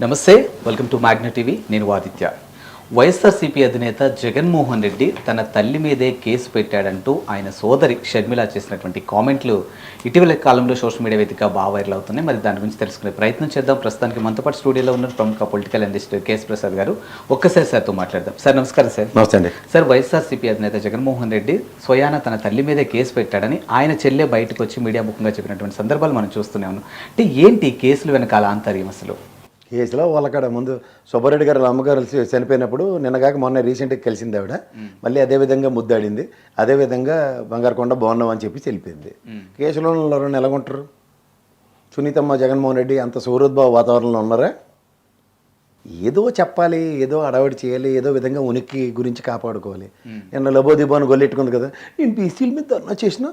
నమస్తే, welcome to Magna TV. నేను ఆదిత్య. వైఎస్ఆర్సీపీ అధినేత జగన్మోహన్ రెడ్డి తన తల్లి మీదే కేసు పెట్టాడంటూ ఆయన సోదరి షర్మిల చేసినటువంటి కామెంట్లు ఇటీవల కాలంలో సోషల్ మీడియా వేదికగా బాగా వైరల్ అవుతున్నాయి. మరి దాని గురించి తెలుసుకునే ప్రయత్నం చేద్దాం. ప్రస్తుతానికి మనతో పాటు స్టూడియోలో ఉన్న ప్రముఖ పొలిటికల్ అనలిస్ట్ కేఎస్ ప్రసాద్ గారు. ఒక్కసారి సార్తో మాట్లాడదాం. సార్ నమస్కారం. సార్ నమస్తే అండి. సార్, వైఎస్ఆర్సీపీ అధినేత జగన్మోహన్ రెడ్డి స్వయాన తన తల్లి మీదే కేసు పెట్టాడని ఆయన చెల్లె బయటకు వచ్చి మీడియా ముఖంగా చెప్పినటువంటి సందర్భాలు మనం చూస్తూనే ఉన్నాం. అంటే ఏంటి కేసులు వెనకాల ఆంతర్యం? అసలు కేసులో వాళ్ళకాడ ముందు సుబ్బారెడ్డి గారు అమ్మగారు చనిపోయినప్పుడు నిన్నగాక మొన్న రీసెంట్గా కలిసింది ఆవిడ. మళ్ళీ అదేవిధంగా ముద్దాడింది, అదేవిధంగా బంగారుకొండ బాగున్నాం అని చెప్పి వెళ్ళిపోయింది. కేసులో నెలకొంటారు. సునీతమ్మ జగన్మోహన్ రెడ్డి అంత సౌహృద్భావ వాతావరణంలో ఉన్నారా? ఏదో చెప్పాలి, ఏదో అడవాడి చేయాలి, ఏదో విధంగా ఉనికి గురించి కాపాడుకోవాలి. నిన్న లబోదిబోని గొల్లెట్టుకుంది కదా, నేను పీసీల మీద ధర్నా చేసిన,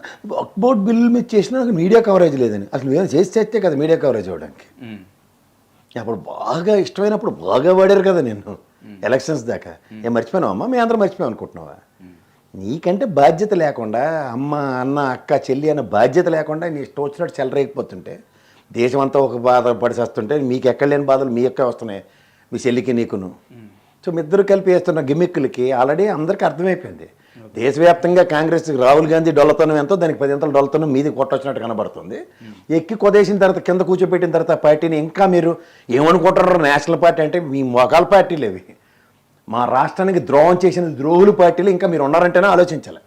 బోర్డ్ బిల్లుల మీద చేసినా నాకు మీడియా కవరేజ్ లేదని. అసలు ఏమైనా చేస్తే కదా మీడియా కవరేజ్ అవ్వడానికి. అప్పుడు బాగా ఇష్టమైనప్పుడు బాగా వాడారు కదా నేను ఎలక్షన్స్ దాకా. ఏం మర్చిపోయినావు అమ్మ? మీ అందరూ మర్చిపోయాం అనుకుంటున్నావా? నీకంటే బాధ్యత లేకుండా, అమ్మ అన్న అక్క చెల్లి అన్న బాధ్యత లేకుండా నీ ఇష్టం వచ్చినట్టు చెలరేగిపోతుంటే, దేశం అంతా ఒక బాధ పడిసేస్తుంటే మీకు ఎక్కడ లేని బాధలు మీ యొక్క వస్తున్నాయి, మీ చెల్లికి నీకును. సో మీ ఇద్దరు కలిపి వేస్తున్న గిమ్మిక్కులకి ఆల్రెడీ అందరికీ అర్థమైపోయింది. దేశవ్యాప్తంగా కాంగ్రెస్ రాహుల్ గాంధీ డొల్లతనం ఎంతో దానికి 10 అంతలు డొల్లతనం మీది కొట్టొచ్చినట్టు కనబడుతుంది. ఎక్కి కొదేసిన తర్వాత కింద కూర్చోపెట్టిన తర్వాత పార్టీని ఇంకా మీరు ఏమనుకుంటారో, నేషనల్ పార్టీ అంటే మీ మొగాల పార్టీలు అవి. మా రాష్ట్రానికి ద్రోహం చేసిన ద్రోహుల పార్టీలు ఇంకా మీరు ఉన్నారంటేనే ఆలోచించాలి.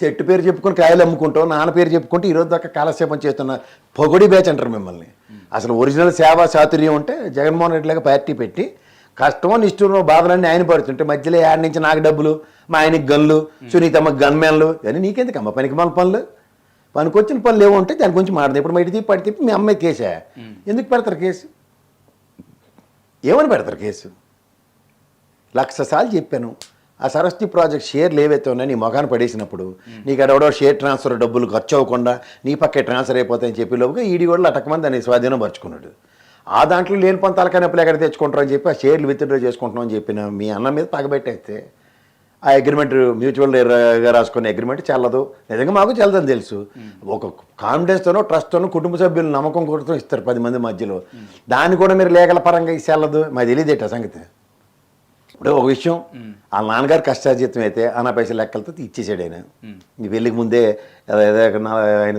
చెట్టు పేరు చెప్పుకొని కాయలు అమ్ముకుంటాం, నాన్న పేరు చెప్పుకుంటూ ఈరోజు దాకా కాలక్షేపం చేస్తున్న పొగడి బ్యాచ్ అంటారు మిమ్మల్ని. అసలు ఒరిజినల్ సేవా చాతుర్యం ఉంటే జగన్మోహన్ రెడ్డి లాగా పార్టీ పెట్టి కష్టమో నిష్ఠూరమో బాధలన్నీ ఆయన పడుతుంటే మధ్యలో యాడ్ నుంచి నాకు డబ్బులు, మా ఆయనకి గన్లు, సునీతమ్మ గన్మెన్లు అని నీకెందుకమ్మ పనికి మన పనులు? పనికొచ్చిన పనులు ఏమో ఉంటే దాని గురించి మాట్లాడదు. ఇప్పుడు బయట పడి తిప్పి మీ అమ్మాయి కేసా? ఎందుకు పెడతారు కేసు? ఏమని పెడతారు కేసు? 1,00,000 సార్లు చెప్పాను. ఆ సరస్వతి ప్రాజెక్ట్ షేర్లు ఏవైతే ఉన్నాయో నీ మొఖాన్ని పడేసినప్పుడు నీకు అడవడో షేర్ ట్రాన్స్ఫర్ డబ్బులు ఖర్చు అవ్వకుండా నీ పక్కే ట్రాన్స్ఫర్ అయిపోతాయని చెప్పి లోపుగా ఈడీ కూడా అటకమంది దాన్ని స్వాధీనం పరుచుకున్నాడు. ఆ దాంట్లో లేని పని తలకానప్పులు ఎక్కడ తెచ్చుకుంటారని చెప్పి ఆ షేర్లు విత్డ్రా చేసుకుంటున్నాం అని చెప్పిన మీ అన్న మీద పగబెట్టేస్తే ఆ అగ్రిమెంట్ మ్యూచువల్గా రాసుకునే అగ్రిమెంట్ చెల్లదు. నిజంగా మాకు చెల్లదని తెలుసు. ఒక కాన్ఫిడెన్స్తోనో ట్రస్ట్తోనో కుటుంబ సభ్యులు నమ్మకం కొడుతూ ఇస్తారు 10 మంది మధ్యలో. దాన్ని కూడా మీరు లేఖల పరంగా చెల్లదు. మాకు తెలియదేట సంగతి. ఇప్పుడు ఒక విషయం, వాళ్ళ నాన్నగారు కష్టార్జితం అయితే అన్న పైసలు లెక్కలతో ఇచ్చేసాడు ఆయన. నీ పెళ్ళికి ముందే ఆయన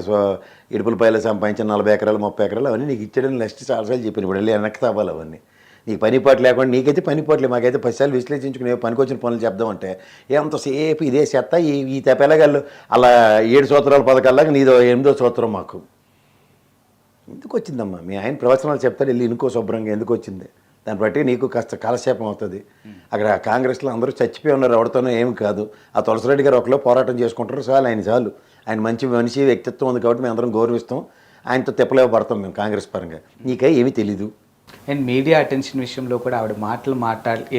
ఇడుపులపైలో సంపాదించిన 40 ఎకరాలు 30 ఎకరాలు అవన్నీ నీకు ఇచ్చాడని నెక్స్ట్ చాలాసార్లు చెప్పాను. ఇప్పుడు వెళ్ళి వెనక్కి తావాలి అవన్నీ. నీకు పనిపాటు లేకుండా నీకైతే పనిపాట్లే, మాకైతే 10 సార్లు విశ్లేషించుకునే పనికొచ్చిన పనులు చెప్దామంటే ఎంతసేపు ఇదే చెత్త. ఈ తెపెలగాళ్ళు అలా 7 సంవత్సరాల పథకాలాగా నీదో 8వ సంవత్సరం మాకు ఎందుకు వచ్చిందమ్మా? మీ ఆయన ప్రవచనాలు చెప్తాడు, వెళ్ళి ఇనుకో శుభ్రంగా ఎందుకు వచ్చింది. దాన్ని బట్టి నీకు కాస్త కాలక్షేపం అవుతుంది. అక్కడ కాంగ్రెస్లో అందరూ చచ్చిపోయి ఉన్నారు, ఎవరితోనో ఏమి కాదు. ఆ తులసిరెడ్డి గారు ఒకలో పోరాటం చేసుకుంటారు, చాలు. ఆయన మంచి మనిషి వ్యక్తిత్వం ఉంది కాబట్టి మేము అందరం గౌరవిస్తాం. ఆయనతో తెప్పలేవ పడతాం మేము కాంగ్రెస్ పరంగా. నీకే ఏమీ తెలీదు. అండ్ మీడియా అటెన్షన్ విషయంలో కూడా ఆవిడ మాటలు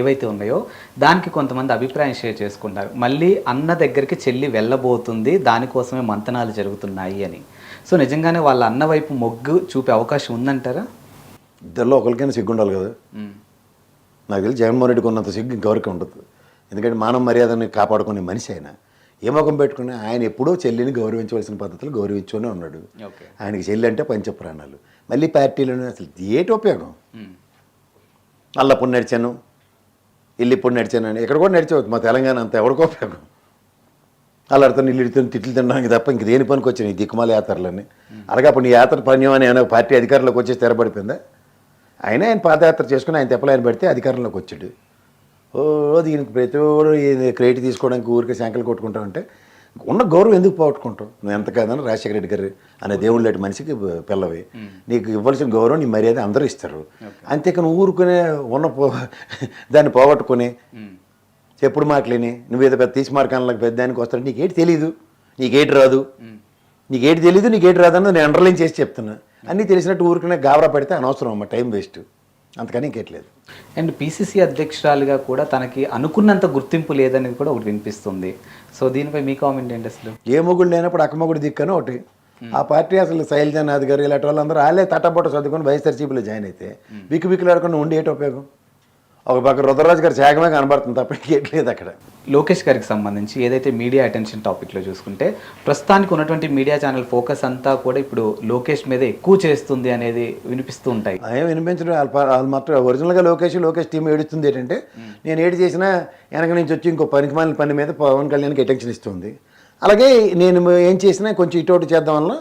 ఏవైతే ఉన్నాయో దానికి కొంతమంది అభిప్రాయం షేర్ చేసుకుంటారు. మళ్ళీ అన్న దగ్గరికి చెల్లి వెళ్ళబోతుంది, దానికోసమే మంతనాలు జరుగుతున్నాయి అని. సో నిజంగానే వాళ్ళ అన్న వైపు మొగ్గు చూపే అవకాశం ఉందంటారా? ఇద్దరిలో ఒకరికైనా సిగ్గు ఉండాలి కదా. నాకు తెలిసి జగన్మోహన్ రెడ్డికి ఉన్నంత సిగ్గు ఇంకెవరికి ఉండదు. ఎందుకంటే మానవ మర్యాదను కాపాడుకునే మనిషి ఆయన. ఏ ముఖం పెట్టుకుని ఆయన ఎప్పుడూ చెల్లిని గౌరవించవలసిన పద్ధతులు గౌరవించునే ఉన్నాడు. ఆయనకి చెల్లి అంటే పంచప్రాణాలు. మళ్ళీ పార్టీలోనే అసలు ఏటి ఉపయోగం? అల్లప్పుడు నడిచాను, ఇప్పుడు నడిచాను అని ఎక్కడ కూడా నడిచేవచ్చు. మా తెలంగాణ అంతా ఎవరికో ఉపయోగం? అల్లడితో ఇల్లుడితో తిట్లు తినడానికి తప్ప ఇంక దేని పనికి వచ్చినాయి దిక్కుమాల యాత్రలన్నీ. అలాగే అప్పుడు నీ యాత్ర పన్యం అని ఏమైనా పార్టీ అధికారంలోకి వచ్చి స్థిరపడిపోయిందా? ఆయన పాదయాత్ర చేసుకుని ఆయన తెప్పలాయన పెడితే అధికారంలోకి వచ్చాడు. దీనికి ప్రతి ఒక్కరు క్రెడిట్ తీసుకోవడానికి ఊరికే శాంకలు కొట్టుకుంటామంటే ఉన్న గౌరవం ఎందుకు పోగొట్టుకుంటావు? నువ్వు ఎంత కాదని రాజశేఖర రెడ్డి గారు అనే దేవుళ్ళు లాంటి మనిషికి పిల్లవి. నీకు ఇవ్వాల్సిన గౌరవం నీ మర్యాద అందరూ ఇస్తారు. అంతేకాని ఊరుకునే దాన్ని పోగొట్టుకుని చెప్పుడు మాటలేని నువ్వేదో పెద్ద తీసి మార్కాలకు పెద్ద దానికి వస్తాడు. నీకేటి తెలీదు, నీకేటి రాదు, నీకేటి రాదని నేను అండర్లైన్ చేసి చెప్తున్నా. అన్నీ తెలిసినట్టు ఊరుకునే గాబరా పెడితే అనవసరం అమ్మ, టైం వేస్ట్, అంతకని ఇంకేట్లేదు. అండ్ పీసీసీ అధ్యక్షురాలుగా కూడా తనకి అనుకున్నంత గుర్తింపు లేదనేది కూడా ఒకటి వినిపిస్తుంది. సో దీనిపై మీ కామెంట్ ఏంటి? అసలు ఏ మొగుడు లేనప్పుడు అక్కమొగుడు దిక్కని ఒకటి. ఆ పార్టీ అసలు శైలజనాథ్ గారు ఇలాంటి వాళ్ళందరూ వాళ్ళే తట్టబొట్ట చదువుకొని వైఎస్ఆర్సీపీలో జాయిన్ అయితే బిక్కులాడకుండా ఉండి ఏటి ఉపయోగం? ఒక పక్క రుద్రరాజు గారి శాఖమే కనబడుతుంది తప్ప ఇంకేట్లేదు అక్కడ. లోకేష్ గారికి సంబంధించి ఏదైతే మీడియా అటెన్షన్ టాపిక్లో చూసుకుంటే ప్రస్తుతానికి ఉన్నటువంటి మీడియా ఛానల్ ఫోకస్ అంతా కూడా ఇప్పుడు లోకేష్ మీద ఎక్కువ చేస్తుంది అనేది వినిపిస్తూ ఉంటాయి. ఏం వినిపించడం వాళ్ళు మాత్రం ఒరిజినల్గా లోకేష్ టీం ఏడుస్తుంది ఏంటంటే నేను ఏడు చేసినా వెనక నుంచి వచ్చి ఇంకో పనికిమాలిన పని మీద పవన్ కళ్యాణ్కి అటెన్షన్ ఇస్తుంది. అలాగే నేను ఏం చేసినా కొంచెం ఇటు చేద్దాం వల్ల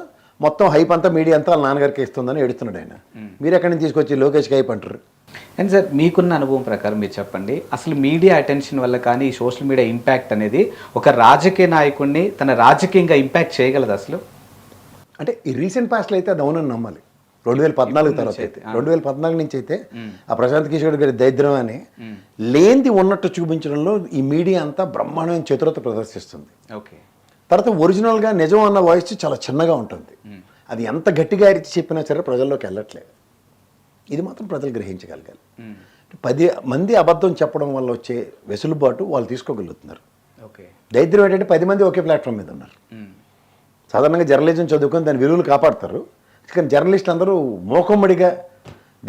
మొత్తం హైప్ అంతా మీడియా అంతా వాళ్ళ నాన్నగారికి ఇస్తుందని ఏడుస్తున్నాడు ఆయన. మీరు ఎక్కడి నుంచి తీసుకొచ్చి లోకేష్కి హైప్ అంటారు? అండ్ సార్ మీకున్న అనుభవం ప్రకారం మీరు చెప్పండి, అసలు మీడియా అటెన్షన్ వల్ల కానీ ఈ సోషల్ మీడియా ఇంపాక్ట్ అనేది ఒక రాజకీయ నాయకుడిని తన రాజకీయంగా ఇంపాక్ట్ చేయగలదు అసలు? అంటే ఈ రీసెంట్ పాస్ట్లో అయితే అది అవునని నమ్మాలి. 2014 తర్వాత అయితే 2014 నుంచి అయితే ఆ ప్రశాంత్ కిషోర్ గారి దరిద్రం అని లేనిది ఉన్నట్టు చూపించడంలో ఈ మీడియా అంతా బ్రహ్మాండమైన చతురత ప్రదర్శిస్తుంది. ఓకే. తర్వాత ఒరిజినల్గా నిజం అన్న వాయిస్ చాలా చిన్నగా ఉంటుంది. అది ఎంత గట్టిగా అరిచి చెప్పినా సరే ప్రజల్లోకి వెళ్ళట్లేదు. ఇది మాత్రం ప్రజలు గ్రహించగలగాలి. 10 మంది అబద్ధం చెప్పడం వల్ల వచ్చే వెసులుబాటు వాళ్ళు తీసుకోగలుగుతున్నారు. ఓకే. దరిద్రం ఏంటంటే 10 మంది ఒకే ప్లాట్ఫామ్ మీద ఉన్నారు. సాధారణంగా జర్నలిజం చదువుకొని దాని విలువలు కాపాడతారు. కానీ జర్నలిస్టులు అందరూ మోకమ్మడిగా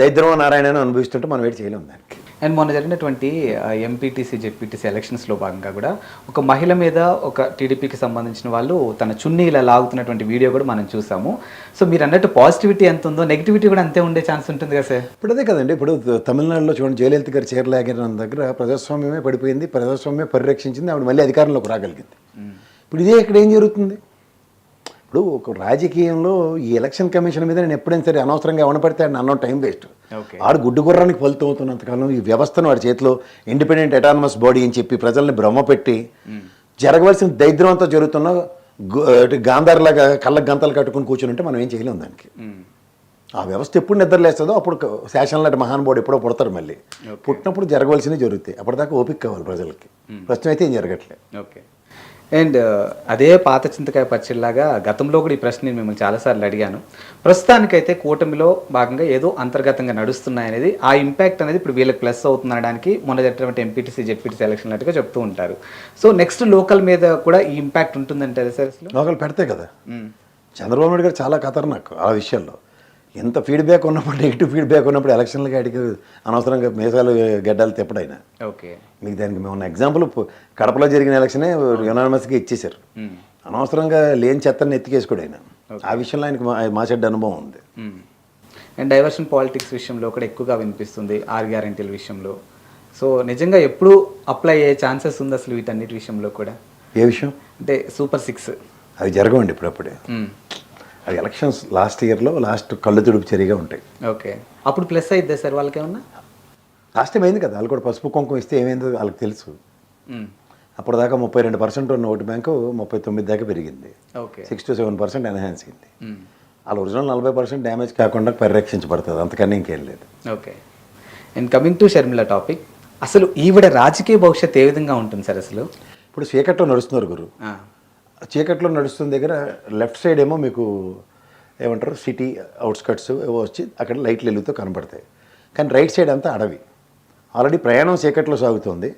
దరిద్రం నారాయణను అనుభవిస్తుంటే మనం ఏం చేయలేము దానికి. అండ్ మొన్న జరిగినటువంటి ఎంపీటీసీ జెడ్పీటీసీ ఎలక్షన్స్లో భాగంగా కూడా ఒక మహిళ మీద ఒక టీడీపీకి సంబంధించిన వాళ్ళు తన చున్నీ ఇలా లాగుతున్నటువంటి వీడియో కూడా మనం చూసాము. సో మీరు అన్నట్టు పాజిటివిటీ ఎంత ఉందో నెగిటివిటీ కూడా అంతే ఉండే ఛాన్స్ ఉంటుంది కదా సార్? ఇప్పుడు అదే కదండి. ఇప్పుడు తమిళనాడులో చూడండి, జయలలిత గారు చీరలాగిన దగ్గర ప్రజాస్వామ్యమే పడిపోయింది, ప్రజాస్వామ్యమే పరిరక్షించింది, ఆవిడ మళ్ళీ అధికారంలోకి రాగలిగింది. ఇప్పుడు ఇదే ఇక్కడ ఏం జరుగుతుంది? ఇప్పుడు ఒక రాజకీయంలో ఈ ఎలక్షన్ కమిషన్ మీద నేను ఎప్పుడైనా సరే అనవసరంగా ఎవనపడితే ఆయన అన్న టైం వేస్ట్. ఆడు గుడ్డు గుర్రానికి ఫలితం అవుతున్నంతకాలం ఈ వ్యవస్థను వాడి చేతిలో ఇండిపెండెంట్ అటానమస్ బాడీ అని చెప్పి ప్రజల్ని భ్రమ పెట్టి జరగవలసిన దరిద్రంతో జరుగుతున్న గాంధార్లాగా కళ్ళకు గంతలు కట్టుకుని కూర్చుని ఉంటే మనం ఏం చేయలేము దానికి. ఆ వ్యవస్థ ఎప్పుడు నిద్రలేస్తుందో అప్పుడు శాసనం లాంటి మహానుభావుడు ఎప్పుడో పుడతారు. మళ్ళీ పుట్టినప్పుడు జరగవలసినవి జరుగుతాయి. అప్పటిదాకా ఓపిక కావాలి ప్రజలకి. ప్రశ్న అయితే ఏం జరగట్లేదు. ఓకే. అండ్ అదే పాత చింతకాయ పచ్చడిలాగా గతంలో కూడా ఈ ప్రశ్న నేను మిమ్మల్ని చాలాసార్లు అడిగాను. ప్రస్తుతానికైతే కూటమిలో భాగంగా ఏదో అంతర్గతంగా నడుస్తున్నాయనేది, ఆ ఇంపాక్ట్ అనేది ఇప్పుడు వీళ్ళకి ప్లస్ అవుతుందనడానికి మొన్న జరిగినటువంటి ఎంపీటీసీ జెడ్పీటీసీ ఎలక్షన్ లాంటిగా చెప్తూ ఉంటారు. సో నెక్స్ట్ లోకల్ మీద కూడా ఈ ఇంపాక్ట్ ఉంటుందంటారు సార్? అసలు లోకల్ పెడతాయి కదా. చంద్రబాబు నాయుడు గారు చాలా ఖతర్నాక్ ఆ విషయాల్లో. ఎంత ఫీడ్బ్యాక్ ఉన్నప్పుడు, నెగిటివ్ ఫీడ్బ్యాక్ ఉన్నప్పుడు ఎలక్షన్లకి అడిగి అనవసరంగా మీసాలు గడ్డాలు తిప్పడైనా. ఓకే. మీకు దానికి మేము ఎగ్జాంపుల్ కడపలో జరిగిన ఎలక్షనే యునానిమస్గా ఇచ్చేశారు. అనవసరంగా లేని చెత్తని ఎత్తికేసుకోడు ఆయన. ఆ విషయంలో ఆయనకు మా చెడ్డ అనుభవం ఉంది. అండ్ డైవర్షన్ పాలిటిక్స్ విషయంలో కూడా ఎక్కువగా వినిపిస్తుంది, 6 గ్యారెంటీల విషయంలో. సో నిజంగా ఎప్పుడు అప్లై అయ్యే ఛాన్సెస్ ఉంది అసలు వీటన్నిటి విషయంలో కూడా? ఏ విషయం అంటే సూపర్ 6 అవి జరగవండి ఇప్పుడప్పుడే. అవి ఎలక్షన్స్ లాస్ట్ కళ్ళు తుడుపు చర్యగా ఉంటాయి. ఓకే. అప్పుడు ప్లస్ అయితే సార్ వాళ్ళకి ఏమన్నా? లాస్ట్ టైం అయింది కదా, వాళ్ళు కూడా పసుపు కుంకుమ ఇస్తే ఏమైందో వాళ్ళకి తెలుసు. అప్పుడు దాకా 32% ఉన్న ఓటు బ్యాంకు 39 దాకా పెరిగింది. 6 to 7% ఎన్హాన్స్ అయింది. వాళ్ళ ఒరిజినల్ 40% డ్యామేజ్ కాకుండా పరిరక్షించబడుతుంది, అంతకన్నా ఇంకేం లేదు. Okay. And coming to Sharmila topic, అసలు ఈవిడ రాజకీయ భవిష్యత్తు ఏ విధంగా ఉంటుంది సార్ అసలు? ఇప్పుడు చీకట్లో నడుస్తున్నారు గురు. చీకట్లో నడుస్తున్న దగ్గర లెఫ్ట్ సైడ్ ఏమో మీకు ఏమంటారు సిటీ అవుట్స్కట్స్ ఏవో వచ్చి అక్కడ లైట్లు వెలుగుతూ కనబడతాయి. కానీ రైట్ సైడ్ అంతా అడవి. ఆల్రెడీ ప్రయాణం చీకట్లో సాగుతుంది.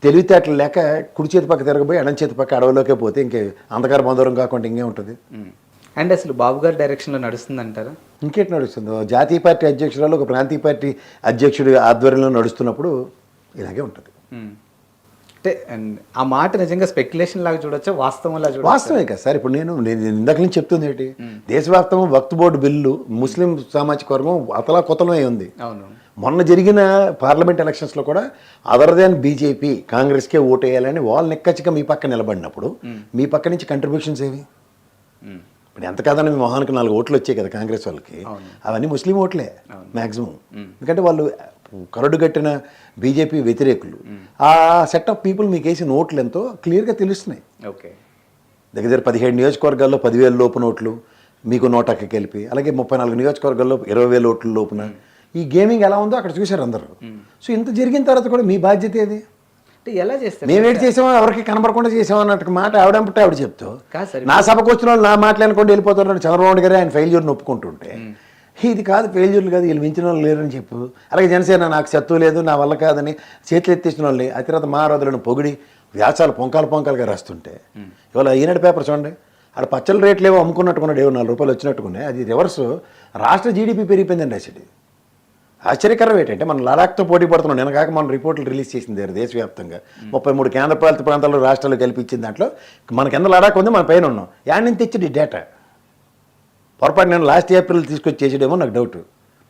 తెలివితేటలు లేక కుడి చేతి పక్క తిరగబోయి ఎడం చేతి పక్క అడవిలోకే పోతే ఇంకే అంధకార బంధురం కాకుండా ఇంకే ఉంటుంది. అండ్ అసలు బాబు గారి డైరెక్షన్లో నడుస్తుంది అంటారా? ఇంకేటి నడుస్తుంది? జాతీయ పార్టీ అధ్యక్షురాలు ఒక ప్రాంతీయ పార్టీ అధ్యక్షుడి ఆధ్వర్యంలో నడుస్తున్నప్పుడు ఇలాగే ఉంటుంది. అంటే ఆ మాట నిజంగా స్పెక్యులేషన్ లాగా చూడొచ్చా, వాస్తవంలా చూడొచ్చా? వాస్తవమే కదా సార్. ఇప్పుడు నేను ఇందాక నుంచి చెప్తుంది ఏంటి, దేశవ్యాప్తంగా వక్ఫ్ బోర్డు బిల్లు ముస్లిం సామాజిక వర్గం అతలా కొతలమై ఉంది. అవును. మొన్న జరిగిన పార్లమెంట్ ఎలక్షన్స్లో కూడా అదర్ దాన్ బీజేపీ కాంగ్రెస్కే ఓటు వేయాలని వాళ్ళు నిక్కచ్చిగా మీ పక్క నిలబడినప్పుడు మీ పక్క నుంచి కంట్రిబ్యూషన్స్ ఏవి? ఇప్పుడు ఎంత కాదని మీ మొహానికి 4 ఓట్లు వచ్చాయి కదా కాంగ్రెస్ వాళ్ళకి, అవన్నీ ముస్లిం ఓట్లే మ్యాక్సిమం. ఎందుకంటే వాళ్ళు కరడు కట్టిన బీజేపీ వ్యతిరేకులు. ఆ సెట్ ఆఫ్ పీపుల్ మీకు వేసిన ఓట్లు ఎంతో క్లియర్గా తెలుస్తున్నాయి. ఓకే. దగ్గర 17 నియోజకవర్గాల్లో 10,000 లోపు ఓట్లు మీకు 100కి కలిపి, అలాగే 34 నియోజకవర్గాల్లో 20,000 ఓట్ల లోపున ఈ గేమింగ్ ఎలా ఉందో అక్కడ చూశారు అందరూ. సో ఇంత జరిగిన తర్వాత కూడా మీ బాధ్యత ఏది? అంటే ఎలా చేస్తారు? మేమేంటి చేసామో ఎవరికి కనబడకుండా చేసామో అన్నట్టు మాట ఆవిడంపట్టే ఆవిడ చెప్తూ నా సభకు వచ్చిన వాళ్ళు నా మాట్లాడుకుంటూ వెళ్ళిపోతున్నారు. చంద్రబాబు గారు ఆయన ఫెయిల్యూర్ని ఒప్పుకుంటుంటే ఇది కాదు ఫెయిల్యూర్లు కాదు, వీళ్ళు మించిన వాళ్ళు లేరని చెప్పు. అలాగే జనసేన నాకు శత్రువు లేదు నా వల్ల కాదని చేతులు ఎత్తేసిన వాళ్ళని ఆ తర్వాత మహారాజులను పొగిడి వ్యాసాలు పొంకాలుగా రాస్తుంటే ఇవాళ ఈనాడు పేపర్ చూడండి, ఆడ పచ్చల రేట్లు ఏవో అమ్ముకున్నట్టుకున్నాడు, ఏవో 4 రూపాయలు వచ్చినట్టుకున్నాయి. అది రివర్స్ రాష్ట్ర జీడిపి పెరిగిపోయిందండి. అసలు ఆశ్చర్యకరం ఏంటంటే మనం లడాఖ్తో పోటీ పడుతున్నాం. నేను కాక మనం రిపోర్ట్లు రిలీజ్ చేసింది దేశవ్యాప్తంగా 33 కేంద్రపాలిత ప్రాంతాల్లో రాష్ట్రాలు కల్పించిన దాంట్లో మన కింద లడాఖ్ ఉంది, మన పైన ఉన్నాం. యాడ్ నుంచి తెచ్చి డేటా పొరపాటు నేను లాస్ట్ ఏప్రిల్ తీసుకొచ్చి చేసేదేమో నాకు డౌట్.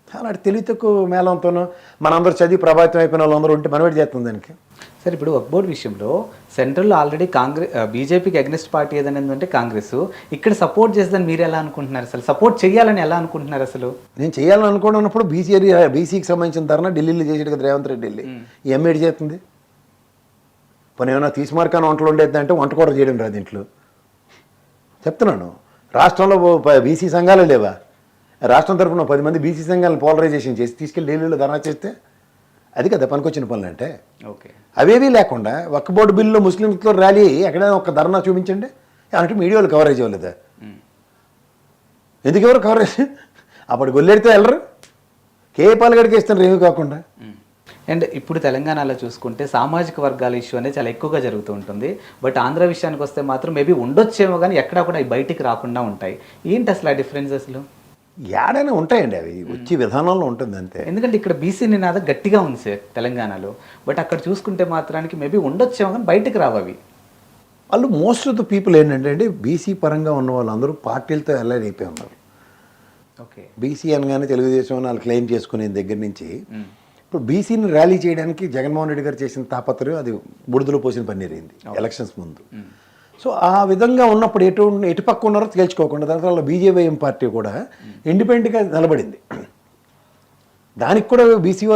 అలాంటి తెలివి తక్కువ మేళంతోనూ మనందరూ చదివి ప్రభావితం అయిపోయిన వాళ్ళందరూ ఉంటే మనవేటి చేస్తుంది దానికి. సార్ ఇప్పుడు వక్ఫ్ బోర్డు విషయంలో సెంట్రల్లో ఆల్రెడీ బీజేపీకి అగ్నెస్ట్ పార్టీ ఏదైనా ఉందంటే కాంగ్రెస్, ఇక్కడ సపోర్ట్ చేస్తుందని మీరు ఎలా అనుకుంటున్నారు? అసలు సపోర్ట్ చేయాలని ఎలా అనుకుంటున్నారు? అసలు నేను చేయాలని అనుకున్నప్పుడు బీసీకి సంబంధించిన ధరణ ఢిల్లీలో చేసాడు కదా రేవంత్ రెడ్డి వెళ్ళి. ఈ ఎంఏడి చేస్తుంది పని ఏమైనా తీసుమార్కాన వంటలు ఉండేది అంటే వంట కూడా చేయడం రాదు ఇంట్లో. చెప్తున్నాను, రాష్ట్రంలో బీసీ సంఘాలు లేవా? రాష్ట్రం తరఫున 10 మంది బీసీ సంఘాలను పోలరైజేషన్ చేసి తీసుకెళ్ళి ఢిల్లీలో ధర్నా చేస్తే అది కదా పనికొచ్చిన పనులు అంటే. ఓకే, అవేవీ లేకుండా వక్ఫ్ బోర్డు బిల్లులో ముస్లింస్తో ర్యాలీ ఎక్కడైనా ఒక ధర్నా చూపించండి అంటే మీడియాలో కవరేజ్ అవ్వలేదా? ఎందుకు ఎవరు కవరేజ్? అప్పుడు గొల్లెడితే వెళ్ళరు, కేపాలగడికి ఇస్తారు ఏమీ కాకుండా. అండ్ ఇప్పుడు తెలంగాణలో చూసుకుంటే సామాజిక వర్గాల ఇష్యూ అనేది చాలా ఎక్కువగా జరుగుతూ ఉంటుంది. బట్ ఆంధ్ర విషయానికి వస్తే మాత్రం మేబీ ఉండొచ్చేమో కానీ ఎక్కడా కూడా బయటికి రాకుండా ఉంటాయి. ఏంటి అసలు ఆ డిఫరెన్స్? అసలు ఏడైనా ఉంటాయండి, అవి వచ్చే విధానంలో ఉంటుంది అంతే. ఎందుకంటే ఇక్కడ బీసీ నినాదం గట్టిగా ఉంది సార్ తెలంగాణలో, బట్ అక్కడ చూసుకుంటే మాత్రానికి మేబీ ఉండొచ్చేమో కానీ బయటకు రావు అవి. వాళ్ళు మోస్ట్ ఆఫ్ ద పీపుల్ ఏంటంటే అండి బీసీ పరంగా ఉన్న వాళ్ళందరూ పార్టీలతో అలైన్ అయిపోయి ఉన్నారు. ఓకే, బీసీ అనగానే తెలుగుదేశం అని వాళ్ళు క్లెయిమ్ చేసుకునే దగ్గర నుంచి ఇప్పుడు బీసీని ర్యాలీ చేయడానికి జగన్మోహన్ రెడ్డి గారు చేసిన తాపత్రయం అది బుడిదలో పోసిన పన్నీరైంది ఎలక్షన్స్ ముందు. సో ఆ విధంగా ఉన్నప్పుడు ఎటు పక్క ఉన్నారో తేల్చుకోకుండా దాని బీజేపీఎం పార్టీ కూడా ఇండిపెండెంట్గా నిలబడింది. దానికి కూడా బీసీ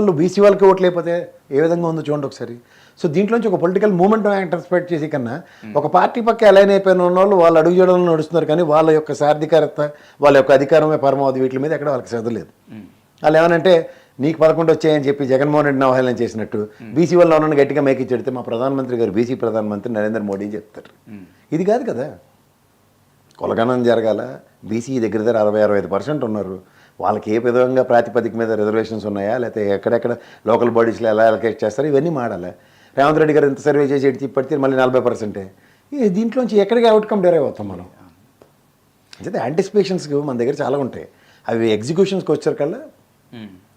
వాళ్ళకి ఓట్లు లేకపోతే ఏ విధంగా ఉందో చూడండి ఒకసారి. సో దీంట్లోంచి ఒక పొలిటికల్ మూమెంట్ ఎక్స్పెక్ట్ చేసి కన్నా ఒక పార్టీ పక్క అలైన్ అయిపోయిన వాళ్ళు వాళ్ళు అడుగు చేయడంలో నడుస్తున్నారు, కానీ వాళ్ళ యొక్క సాధికారత వాళ్ళ యొక్క అధికారమే పరమావధి వీటి మీద ఎక్కడ వాళ్ళకి శ్రద్ధ లేదు. వాళ్ళు ఏమనంటే నీకు 11 వచ్చాయని చెప్పి జగన్మోహన్ రెడ్డిని అవహేళన చేసినట్టు బీసీ వాళ్ళు ఉన్న గట్టిగా మేకిచ్చెడితే మా ప్రధానమంత్రి గారు బీసీ ప్రధానమంత్రి నరేంద్ర మోడీ చెప్తారు. ఇది కాదు కదా, కొలగనం జరగాల. బీసీ దగ్గర 60-65% ఉన్నారు. వాళ్ళకి ఏ విధంగా ప్రాతిపదిక మీద రిజర్వేషన్స్ ఉన్నాయా, లేకపోతే ఎక్కడెక్కడ లోకల్ బాడీస్లో ఎలా అలొకేట్ చేస్తారు, ఇవన్నీ మాడాలి. రేవంత్ రెడ్డి గారు ఎంత సర్వే చేసి ఎడిచి పడితే మళ్ళీ 40%. దీంట్లోంచి ఎక్కడికి అవుట్కమ్ డెరైవ్ అవుతాం మనం. అయితే యాంటిసిపేషన్స్కి మన దగ్గర చాలా ఉంటాయి, అవి ఎగ్జిక్యూషన్స్కి వచ్చారు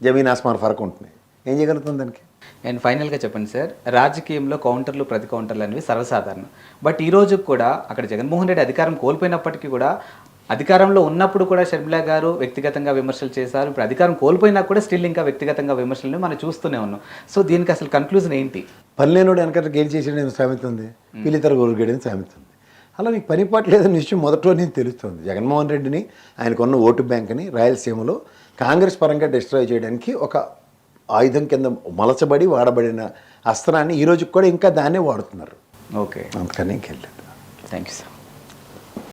జమీన్ ఆస్మాన్ ఫరక్ ఉంటుంది. ఏం చేయగలుగుతుంది దానికి? అండ్ ఫైనల్గా చెప్పండి సార్, రాజకీయంలో కౌంటర్లు ప్రతి కౌంటర్లు అనేవి సర్వసాధారణం. బట్ ఈ రోజు కూడా అక్కడ జగన్మోహన్ రెడ్డి అధికారం కోల్పోయినప్పటికీ కూడా అధికారంలో ఉన్నప్పుడు కూడా షర్మిల గారు వ్యక్తిగతంగా విమర్శలు చేశారు. ఇప్పుడు అధికారం కోల్పోయినా కూడా స్టిల్ ఇంకా వ్యక్తిగతంగా విమర్శలను మనం చూస్తూనే ఉన్నాం. సో దీనికి అసలు కన్క్లూజన్ ఏంటి? పనిలేనోడు వెనక గేలి చేసేది సామెత ఉంది, పిల్లితర గోరుగేడని సామెత ఉంది. అలా నీకు పని పాట లేదని విషయం మొదట్లో నేను తెలుస్తుంది. జగన్మోహన్ రెడ్డిని ఆయనకున్న ఓటు బ్యాంక్ని రాయలసీమలో కాంగ్రెస్ పరంగా డిస్ట్రాయ్ చేయడానికి ఒక ఆయుధం కింద మలచబడి వాడబడిన అస్త్రాన్ని ఈ రోజుకి కూడా ఇంకా దాన్నే వాడుతున్నారు. ఓకే, అందుకని ఇంకెళ్ళలేదు. Thank you sir.